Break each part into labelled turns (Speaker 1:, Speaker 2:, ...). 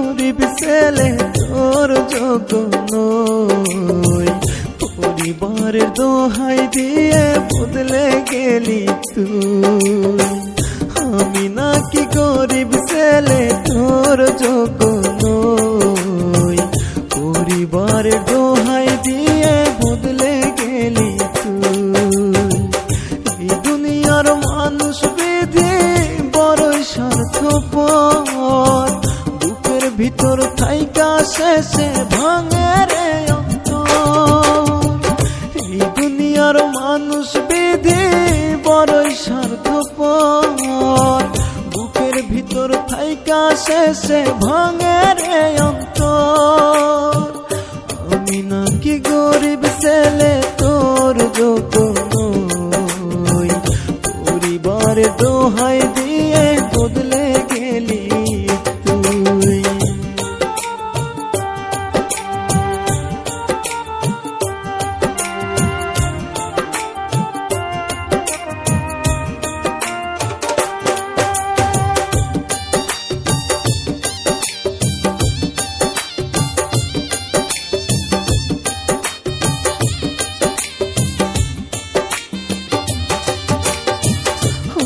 Speaker 1: গরিব ছেলে তোর যোগ্য নই, পরিবারের দোহাই দিয়ে বদলে গেলি তুই। আমি নাকি গরিব ছেলে তোর যোগ্য নই, পরিবারের দোহাই দিয়ে বদলে গেলি তুই। এই দুনিয়ার মানুষ বিধি বড়ই স্বার্থপর, বুকের ভিতর থাইকা শেষে ভাঙে রে অন্তর। এই দুনিয়ার মানুষ বিধি বড়ই স্বার্থপর, বুকের ভিতর থাইকা শেষে ভাঙে রে অন্তর। আমি নাকি গরিব ছেলে তোর যোগ্য নই, পরিবারের দোহাই দিয়ে বদলে গেলি তুই।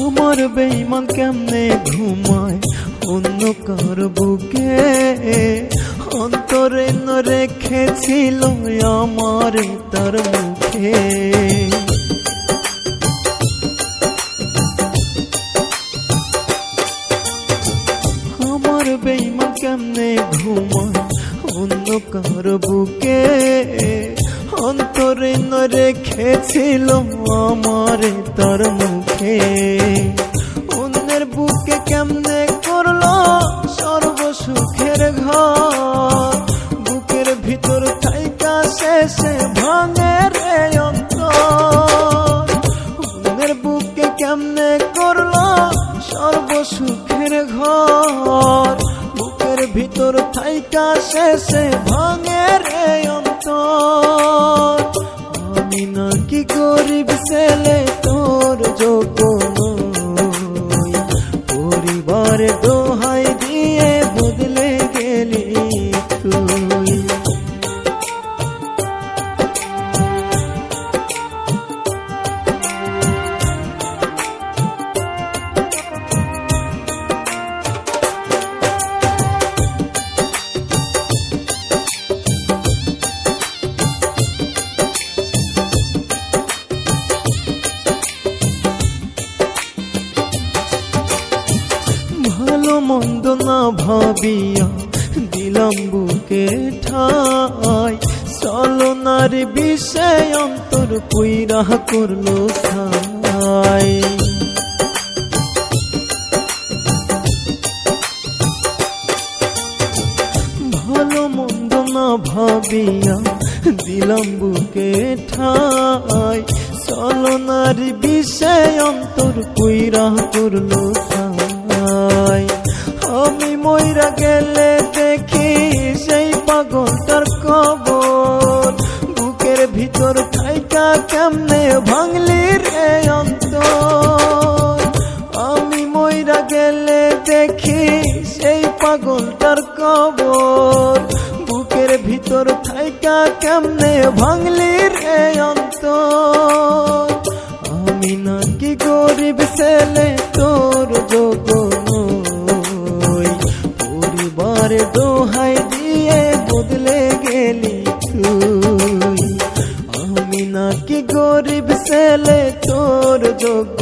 Speaker 1: আমার বেঈমান কেমনে ঘুমায় অন্য কার বুকে, অন্তরে ন রেখেছিল আমার তার মুখে। আমার বেঈমান কেমনে ঘুমায় অন্য কার বুকে, অন্তরে ন রেখেছিল আমার তার মুখে। অন্যের বুকে কেমনে করলো সর্বসুখের ঘর, বুকের ভিতর থাইকা শেষে ভাঙে রে অন্তর। অন্যের বুকে কেমনে করলো সর্বসুখের ঘর, বুকের ভিতর থাইকা শেষে ভাঙে রে অন্তর। আমি নাকি গরিব ছেলে তোর যোগ্য নই, পরিবারের দোহাই দিয়ে বদলে গেলি তুই। ভালো মন্দ না ভাবিয়া দিলাম বুকে ঠাই, চলনার বিষয় অন্তর পুইরা করলো ছাই। ভালো মন্দ না ভাবিয়া দিলাম বুকে ঠাই, চলনার বিষয় অন্তর পুইরা করলো ছাই। আমি মইরা গেলে দেখি সেই পাগলটার কবর, বুকের ভিতর থাইকা কেমনে ভাঙলি রে অন্তর। আমি মইরা গেলে দেখি সেই পাগলটার কবর, বুকের ভিতর থাইকা কেমনে ভাঙলি রে অন্তর। আমি নাকি গরিব ছেলে তোর যোগ্য নই, পরিবারের দোহাই দিয়ে বদলে গেলি তুই। আমি নাকি গরিব ছেলে তোর যোগ্য